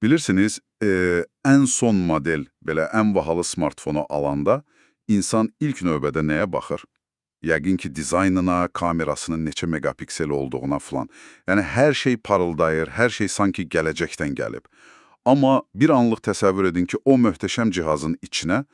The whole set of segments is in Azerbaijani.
Bilirsiniz, ən son model, belə ən bahalı smartfonu alanda insan ilk növbədə nəyə baxır? Yəqin ki, dizaynına, kamerasının neçə megapiksel olduğuna filan. Yəni, hər şey parıldayır, hər şey sanki gələcəkdən gəlib. Amma bir anlıq təsəvvür edin ki, o möhtəşəm cihazın içinə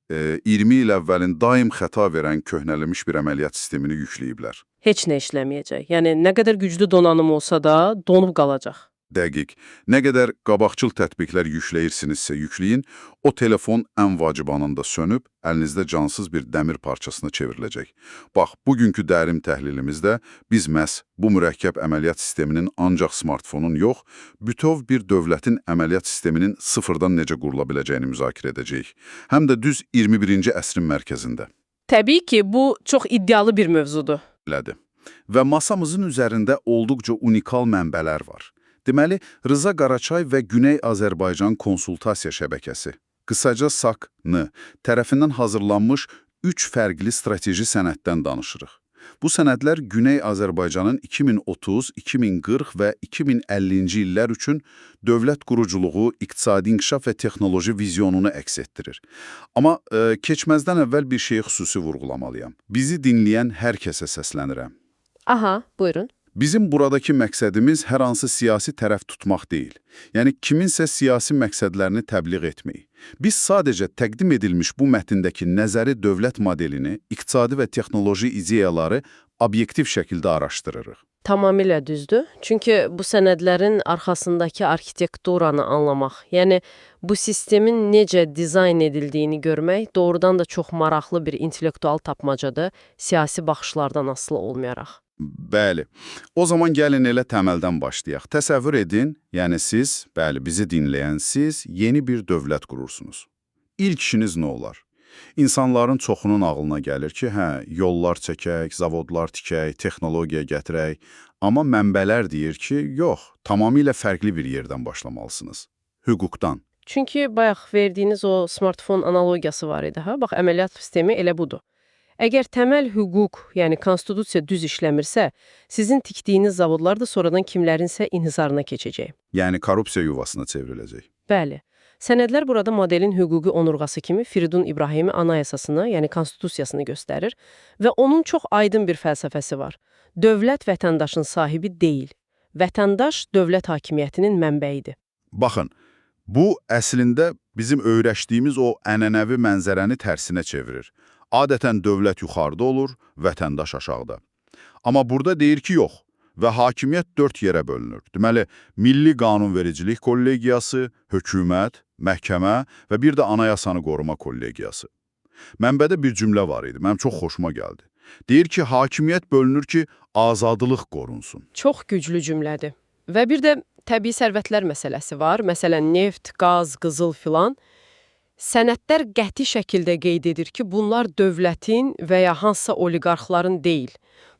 20 il əvvəlin daim xəta verən köhnəlmiş bir əməliyyat sistemini yükləyiblər. Heç nə işləməyəcək. Yəni nə qədər güclü donanım olsa da donub qalacaq. Dəqiq. Nə qədər qabaqcıl tətbiqlər yükləyirsinizsə yükləyin, o telefon ən vacib anında sönüb, əlinizdə cansız bir dəmir parçasına çevriləcək. Bax, bugünkü dərin təhlilimizdə biz məhz bu mürəkkəb əməliyyat sisteminin ancaq smartfonun yox, bütöv bir dövlətin əməliyyat sisteminin sıfırdan necə qurula biləcəyini müzakirə edəcəyik. Həm də düz 21-ci əsrin mərkəzində. Təbii ki, bu çox iddialı bir mövzudur. Belədir. Və masamızın üzərində olduqca unikal mənbələr var. Deməli, Rıza Qaraçay və Güney Azərbaycan Konsultasiya Şəbəkəsi, qısaca SAK-N tərəfindən hazırlanmış 3 fərqli strateji sənəddən danışırıq. Bu sənədlər Güney Azərbaycanın 2030, 2040 və 2050-ci illər üçün dövlət quruculuğu, iqtisadi inkişaf və texnoloji vizyonunu əks etdirir. Amma keçməzdən əvvəl bir şeyi xüsusi vurğulamalıyam. Bizi dinləyən hər kəsə səslənirəm. Aha, buyurun. Bizim buradakı məqsədimiz hər hansı siyasi tərəf tutmaq deyil. Yəni, kiminsə siyasi məqsədlərini təbliğ etmək. Biz sadəcə təqdim edilmiş bu mətndəki nəzəri dövlət modelini, iqtisadi və texnoloji ideyaları obyektiv şəkildə araşdırırıq. Tamamilə düzdür. Çünki bu sənədlərin arxasındakı arxitekturanı anlamaq, yəni bu sistemin necə dizayn edildiyini görmək doğrudan da çox maraqlı bir intellektual tapmacadır, siyasi baxışlardan asılı olmayaraq. Bəli. O zaman gəlin elə təməldən başlayaq. Təsəvvür edin, yəni siz, bəli, bizi dinləyən siz yeni bir dövlət qurursunuz. İlk işiniz nə olar? İnsanların çoxunun ağlına gəlir ki, yollar çəkək, zavodlar tikək, texnologiya gətirək. Amma mənbələr deyir ki, yox, tamamilə fərqli bir yerdən başlamalısınız. Hüquqdan. Çünki bayaq verdiyiniz o smartfon analogiyası var idi. Bax, əməliyyat sistemi elə budur. Əgər təməl hüquq, yəni konstitusiya düz işləmirsə, sizin tikdiyiniz zavodlar da sonradan kimlərinsə inhisarına keçəcək. Yəni korrupsiya yuvasına çevriləcək. Bəli. Sənədlər burada modelin hüquqi onurğası kimi Firidun İbrahimi anayasasını, yəni konstitusiyasını göstərir və onun çox aydın bir fəlsəfəsi var. Dövlət vətəndaşın sahibi deyil. Vətəndaş dövlət hakimiyyətinin mənbəyidir. Baxın, bu əslində bizim öyrəşdiyimiz o ənənəvi mənzərəni tərsinə çevirir. Adətən dövlət yuxarıda olur, vətəndaş aşağıda. Amma burada deyir ki, yox və hakimiyyət 4 yerə bölünür. Deməli, Milli Qanunvericilik Kollegiyası, hökumət, məhkəmə və bir də Anayasanı Qoruma Kollegiyası. Mənbədə bir cümlə var idi, mənim çox xoşuma gəldi. Deyir ki, hakimiyyət bölünür ki, azadlıq qorunsun. Çox güclü cümlədir. Və bir də təbii sərvətlər məsələsi var. Məsələn, neft, qaz, qızıl filan. Sənədlər qəti şəkildə qeyd edir ki, bunlar dövlətin və ya hansısa oliqarxların deyil.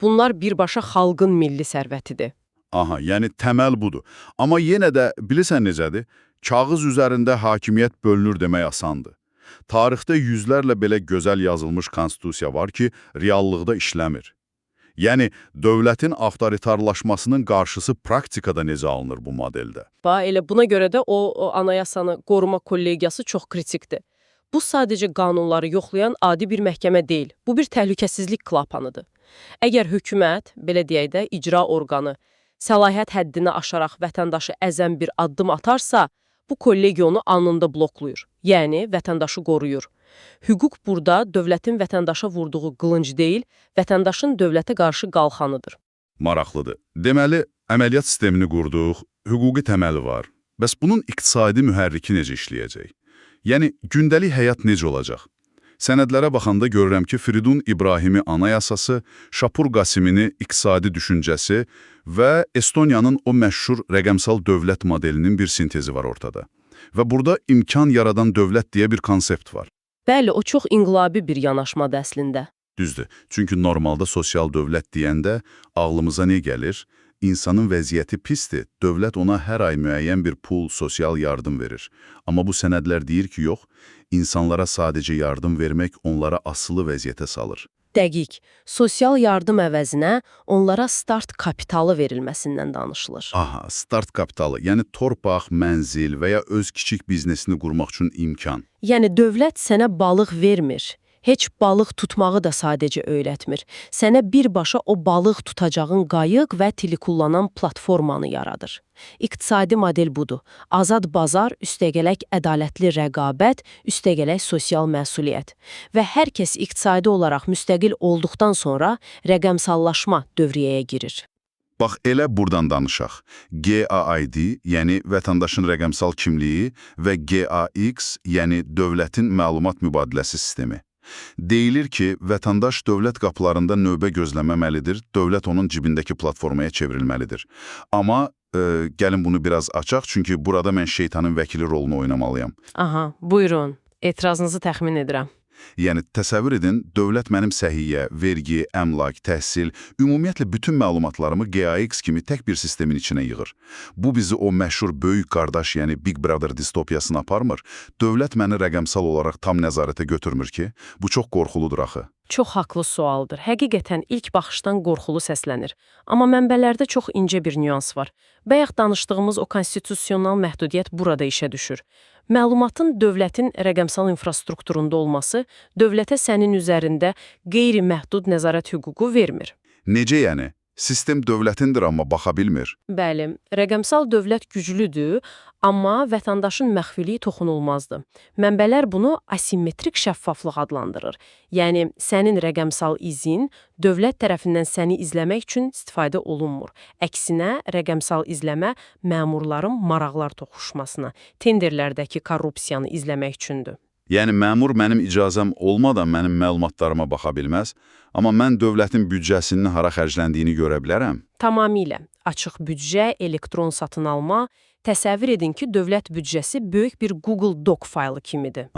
Bunlar birbaşa xalqın milli sərvətidir. Aha, yəni təməl budur. Amma yenə də bilirsən necədir? Kağız üzərində hakimiyyət bölünür demək asandır. Tarixdə yüzlərlə belə gözəl yazılmış konstitusiya var ki, reallıqda işləmir. Yəni, dövlətin avtoritarlaşmasının qarşısı praktikada necə alınır bu modeldə? Elə buna görə də o anayasanı qoruma kollegiyası çox kritikdir. Bu sadəcə qanunları yoxlayan adi bir məhkəmə deyil. Bu bir təhlükəsizlik klapanıdır. Əgər hökumət, belə deyək də, icra orqanı, səlahiyyət həddini aşaraq vətəndaşı əzən bir addım atarsa, bu kollegiyonu anında bloklayır, yəni vətəndaşı qoruyur. Hüquq burada dövlətin vətəndaşa vurduğu qılınc deyil, vətəndaşın dövlətə qarşı qalxanıdır. Maraqlıdır. Deməli, əməliyyat sistemini qurduq, hüquqi təməli var. Bəs bunun iqtisadi mühərriki necə işləyəcək? Yəni, gündəlik həyat necə olacaq? Sənədlərə baxanda görürəm ki, Firidun İbrahimi anayasası, Şapur Qasimini iqtisadi düşüncəsi və Estoniyanın o məşhur rəqəmsal dövlət modelinin bir sintezi var ortada. Və burada imkan yaradan dövlət deyə bir konsept var. Bəli, o çox inqilabi bir yanaşmadır əslində. Düzdür, çünki normalda sosial dövlət deyəndə ağlımıza nə gəlir? İnsanın vəziyyəti pisdir, dövlət ona hər ay müəyyən bir pul, sosial yardım verir. Amma bu sənədlər deyir ki, yox, insanlara sadəcə yardım vermək onlara asılı vəziyyətə salır. Dəqiq. Sosial yardım əvəzinə onlara start kapitalı verilməsindən danışılır. Aha, start kapitalı, yəni torpaq, mənzil və ya öz kiçik biznesini qurmaq üçün imkan. Yəni dövlət sənə balıq vermir. Heç balıq tutmağı da sadəcə öyrətmir. Sənə birbaşa o balıq tutacağın qayıq və tili kullanan platformanı yaradır. İqtisadi model budur. Azad bazar, üstəgələk ədalətli rəqabət, üstəgələk sosial məsuliyyət. Və hər kəs iqtisadi olaraq müstəqil olduqdan sonra rəqəmsallaşma dövriyyəyə girir. Bax, elə buradan danışaq. GAID, yəni vətəndaşın rəqəmsal kimliyi və GAX, yəni dövlətin məlumat mübadiləsi sistemi. Deyilir ki, vətəndaş dövlət qapılarında növbə gözləməməlidir, dövlət onun cibindəki platformaya çevrilməlidir. Amma gəlin bunu biraz açaq, çünki burada mən şeytanın vəkili rolunu oynamalıyam. Aha, buyurun. Etirazınızı təxmin edirəm. Yəni, təsəvvür edin, dövlət mənim səhiyyə, vergi, əmlak, təhsil, ümumiyyətlə bütün məlumatlarımı GAX kimi tək bir sistemin içinə yığır. Bu bizi o məşhur böyük qardaş, yəni Big Brother distopiyasına aparmır. Dövlət məni rəqəmsal olaraq tam nəzarətə götürmür ki, bu çox qorxuludur axı. Çox haqlı sualdır. Həqiqətən ilk baxışdan qorxulu səslənir. Amma mənbələrdə çox incə bir nüans var. Bayaq danışdığımız o konstitusional məhdudiyyət burada işə düşür. Məlumatın dövlətin rəqəmsal infrastrukturunda olması dövlətə sənin üzərində qeyri-məhdud nəzarət hüququ vermir. Necə yəni? Sistem dövlətindir, amma baxa bilmir. Bəli, rəqəmsal dövlət güclüdür, amma vətəndaşın məxfiliyi toxunulmazdır. Mənbələr bunu asimetrik şəffaflıq adlandırır. Yəni, sənin rəqəmsal izin dövlət tərəfindən səni izləmək üçün istifadə olunmur. Əksinə, rəqəmsal izləmə məmurların maraqlar toqquşmasına, tenderlərdəki korrupsiyanı izləmək üçündür. Yəni, məmur mənim icazəm olmadan mənim məlumatlarıma baxa bilməz, amma mən dövlətin büdcəsinin hara xərcləndiyini görə bilərəm. Tamamilə. Açıq büdcə, elektron satın alma, təsəvvür edin ki, dövlət büdcəsi böyük bir Google Doc faylı kimidir.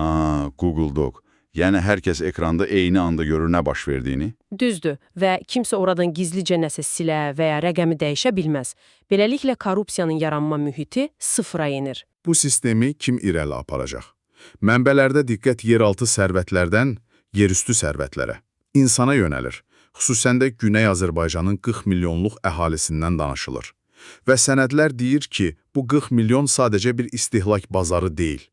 Google Doc. Yəni, hər kəs ekranda eyni anda görür nə baş verdiyini. Düzdür və kimsə oradan gizlicə nəsə silə və ya rəqəmi dəyişə bilməz. Beləliklə, korrupsiyanın yaranma mühiti sıfıra enir. Bu sistemi kim irəli aparacaq? Mənbələrdə diqqət yeraltı sərvətlərdən yerüstü sərvətlərə, insana yönəlir. Xüsusən də Güney Azərbaycanın 40 milyonluq əhalisindən danışılır. Və sənədlər deyir ki, bu 40 milyon sadəcə bir istehlak bazarı deyil.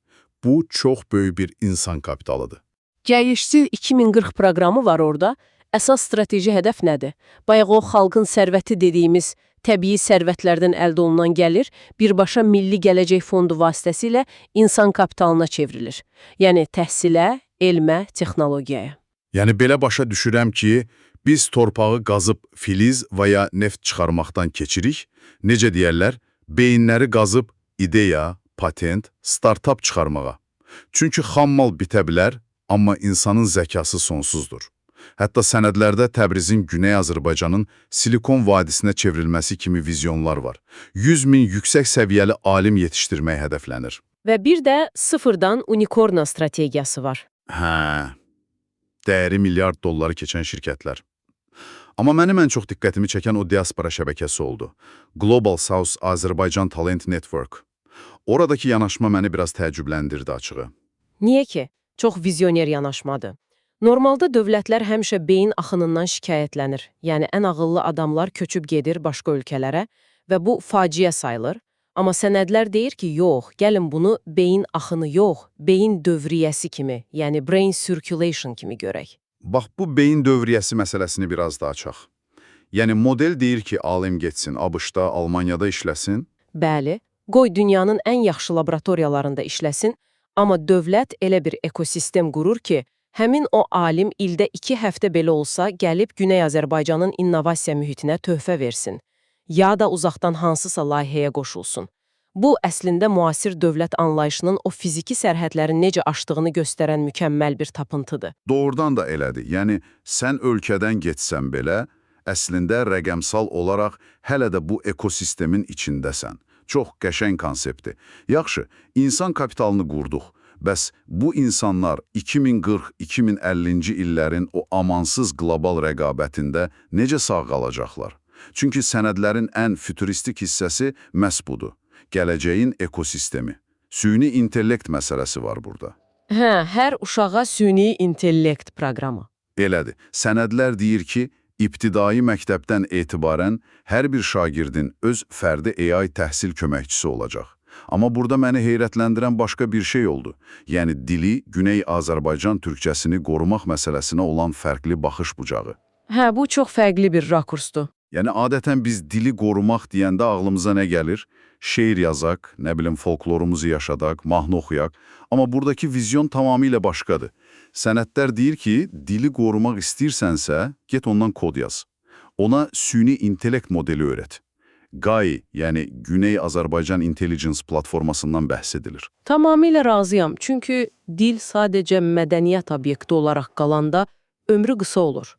Bu, çox böyük bir insan kapitalıdır. Gəlişçil 2040 proqramı var orada. Əsas strateji hədəf nədir? Bayaq o xalqın sərvəti dediyimiz təbii sərvətlərdən əldə olunan gəlir birbaşa Milli Gələcək Fondu vasitəsilə insan kapitalına çevrilir. Yəni təhsilə, elmə, texnologiyaya. Yəni belə başa düşürəm ki, biz torpağı qazıb filiz və ya neft çıxarmaqdan keçirik, necə deyərlər, beyinləri qazıb ideya, patent, startup çıxarmağa. Çünki xammal bitə bilər, amma insanın zəkası sonsuzdur. Hətta sənədlərdə Təbrizin Güney Azərbaycanın Silikon vadisinə çevrilməsi kimi vizyonlar var. 100 min yüksək səviyyəli alim yetişdirmək hədəflənir. Və bir də sıfırdan unikorna strategiyası var. Dəyəri milyard dolları keçən şirkətlər. Amma mənim ən çox diqqətimi çəkən o diaspora şəbəkəsi oldu. Global South Azərbaycan Talent Network. Oradakı yanaşma məni biraz təəccübləndirdi açığı. Niyə ki? Çox vizyoner yanaşmadır. Normalda dövlətlər həmişə beyin axınından şikayətlənir. Yəni, ən ağıllı adamlar köçüb gedir başqa ölkələrə və bu faciə sayılır. Amma sənədlər deyir ki, yox, gəlin bunu beyin axını yox, beyin dövriyyəsi kimi, yəni brain circulation kimi görək. Bax, bu beyin dövriyyəsi məsələsini biraz da açaq. Yəni, model deyir ki, alim getsin, ABŞ-da, Almaniyada işləsin. Bəli, qoy dünyanın ən yaxşı laboratoriyalarında işləsin, amma dövlət elə bir ekosistem qurur ki, həmin o alim ildə 2 həftə belə olsa gəlib Güney Azərbaycanın innovasiya mühitinə töhfə versin. Ya da uzaqdan hansısa layihəyə qoşulsun. Bu, əslində müasir dövlət anlayışının o fiziki sərhədləri necə aşdığını göstərən mükəmməl bir tapıntıdır. Doğrudan da elədir. Yəni, sən ölkədən getsən belə, əslində rəqəmsal olaraq hələ də bu ekosistemin içindəsən. Çox qəşəng konseptdir. Yaxşı, insan kapitalını qurduq. Bəs bu insanlar 2040-2050-ci illərin o amansız qlobal rəqabətində necə sağ qalacaqlar? Çünki sənədlərin ən füturistik hissəsi məhz budur. Gələcəyin ekosistemi. Süni intellekt məsələsi var burada. Hər uşağa süni intellekt proqramı. Elədir. Sənədlər deyir ki, ibtidai məktəbdən etibarən hər bir şagirdin öz fərdi AI təhsil köməkçisi olacaq. Amma burada məni heyrətləndirən başqa bir şey oldu. Yəni dili, Güney Azərbaycan türkçəsini qorumaq məsələsinə olan fərqli baxış bucağı. Hə, bu çox fərqli bir rakursdur. Yəni adətən biz dili qorumaq deyəndə ağlımıza nə gəlir? Şeir yazaq, nə bilim folklorumuzu yaşadaq, mahnı oxuyaq. Amma buradakı vizyon tamamilə başqadır. Sənədlər deyir ki, dili qorumaq istəyirsənsə, get ondan kod yaz. Ona süni intellekt modeli öyrət. GAI, yəni Güney Azərbaycan Intelligence platformasından bəhs edilir. Tamamilə razıyam. Çünki dil sadəcə mədəniyyət obyekti olaraq qalanda ömrü qısa olur.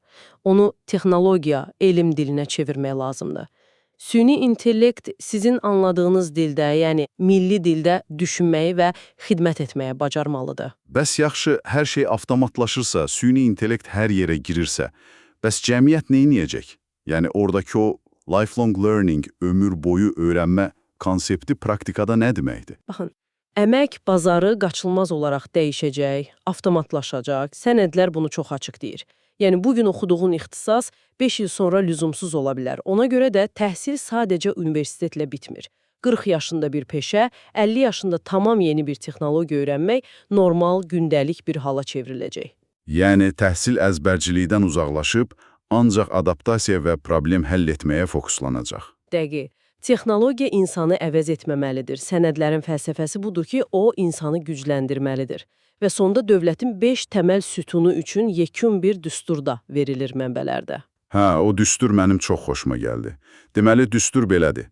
Onu texnologiya, elm dilinə çevirmək lazımdır. Süni intellekt sizin anladığınız dildə, yəni milli dildə düşünməyi və xidmət etməyə bacarmalıdır. Bəs yaxşı, hər şey avtomatlaşırsa, süni intellekt hər yerə girirsə, bəs cəmiyyət neyniyəcək? Yəni oradakı o lifelong learning, ömür boyu öyrənmə konsepti praktikada nə deməkdir? Baxın, əmək bazarı qaçılmaz olaraq dəyişəcək, avtomatlaşacaq, sənədlər bunu çox açıq deyir. Yəni, bugün oxuduğun ixtisas 5 il sonra lüzumsuz ola bilər. Ona görə də təhsil sadəcə universitetlə bitmir. 40 yaşında bir peşə, 50 yaşında tamam yeni bir texnologiya öyrənmək normal, gündəlik bir hala çevriləcək. Yəni, təhsil əzbərcilikdən uzaqlaşıb, ancaq adaptasiya və problem həll etməyə fokuslanacaq. Dəqiq. Texnologiya insanı əvəz etməməlidir. Sənədlərin fəlsəfəsi budur ki, o insanı gücləndirməlidir. Və sonda dövlətin 5 təməl sütunu üçün yekun bir düsturda verilir mənbələrdə. Hə, o düstur mənim çox xoşuma gəldi. Deməli, düstur belədir.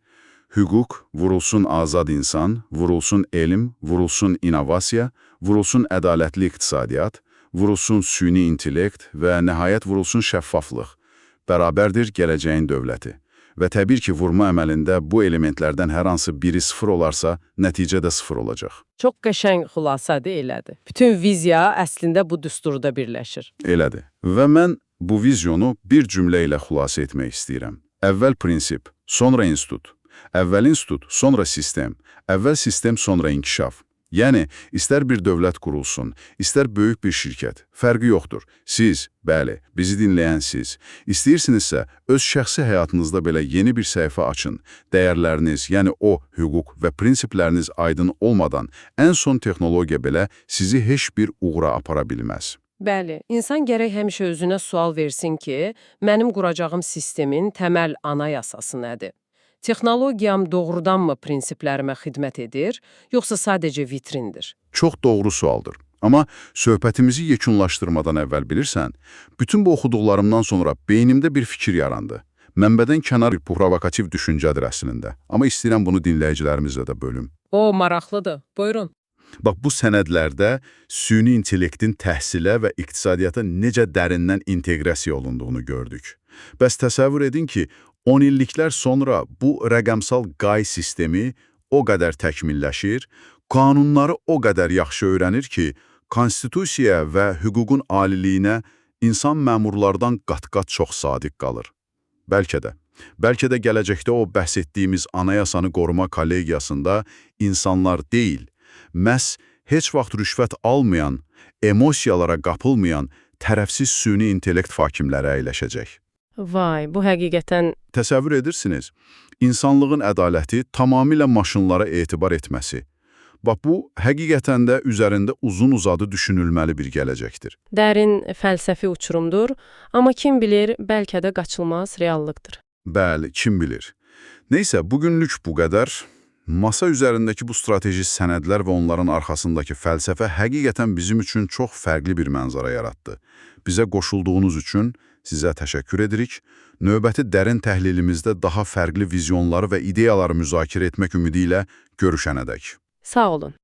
Hüquq, vurulsun azad insan, vurulsun elm, vurulsun innovasiya, vurulsun ədalətli iqtisadiyyat, vurulsun süni intellekt və nəhayət vurulsun şəffaflıq. Bərabərdir gələcəyin dövləti. Və təbii ki, vurma əməlində bu elementlərdən hər hansı biri sıfır olarsa, nəticə də sıfır olacaq. Çox qəşəng xülasadır, elədir. Bütün viziya əslində bu düsturda birləşir. Elədir. Və mən bu vizyonu bir cümlə ilə xülasə etmək istəyirəm. Əvvəl prinsip, sonra institut. Əvvəl institut, sonra sistem. Əvvəl sistem, sonra inkişaf. Yəni, istər bir dövlət qurulsun, istər böyük bir şirkət, fərqi yoxdur. Siz, bəli, bizi dinləyən siz, istəyirsinizsə, öz şəxsi həyatınızda belə yeni bir səhifə açın. Dəyərləriniz, yəni o hüquq və prinsipləriniz aydın olmadan, ən son texnologiya belə sizi heç bir uğura apara bilməz. Bəli, insan gərək həmişə özünə sual versin ki, mənim quracağım sistemin təməl anayasası nədir? Texnologiyam doğrudanmı prinsiplərimə xidmət edir, yoxsa sadəcə vitrindir? Çox doğru sualdır. Amma söhbətimizi yekunlaşdırmadan əvvəl bilirsən, bütün bu oxuduqlarımdan sonra beynimdə bir fikir yarandı. Mənbədən kənar bir provokativ düşüncədir əslində. Amma istəyirəm bunu dinləyicilərimizlə də bölüm. O, maraqlıdır. Buyurun. Bax, bu sənədlərdə süni intellektin təhsilə və iqtisadiyyata necə dərindən inteqrasiya olunduğunu gördük. Bəs təsəvvür edin ki, 10 illiklər sonra bu rəqəmsal GAI sistemi o qədər təkmilləşir, qanunları o qədər yaxşı öyrənir ki, konstitusiya və hüququn aliliyinə insan məmurlardan qat-qat çox sadiq qalır. Bəlkə də gələcəkdə o bəhs etdiyimiz anayasanı qoruma kollegiyasında insanlar deyil, məhz heç vaxt rüşvət almayan, emosiyalara qapılmayan, tərəfsiz süni intellekt hakimləri əyləşəcək. Vay, bu həqiqətən... Təsəvvür edirsiniz, insanlığın ədaləti tamamilə maşınlara etibar etməsi. Bax, bu həqiqətən də üzərində uzun-uzadı düşünülməli bir gələcəkdir. Dərin fəlsəfi uçurumdur, amma kim bilir, bəlkə də qaçılmaz reallıqdır. Bəli, kim bilir. Neysə, bugünlük bu qədər. Masa üzərindəki bu strateji sənədlər və onların arxasındakı fəlsəfə həqiqətən bizim üçün çox fərqli bir mənzara yaratdı. Bizə qoşulduğunuz üçün sizə təşəkkür edirik. Növbəti dərin təhlilimizdə daha fərqli vizyonları və ideyaları müzakirə etmək ümidi ilə görüşənədək. Sağ olun.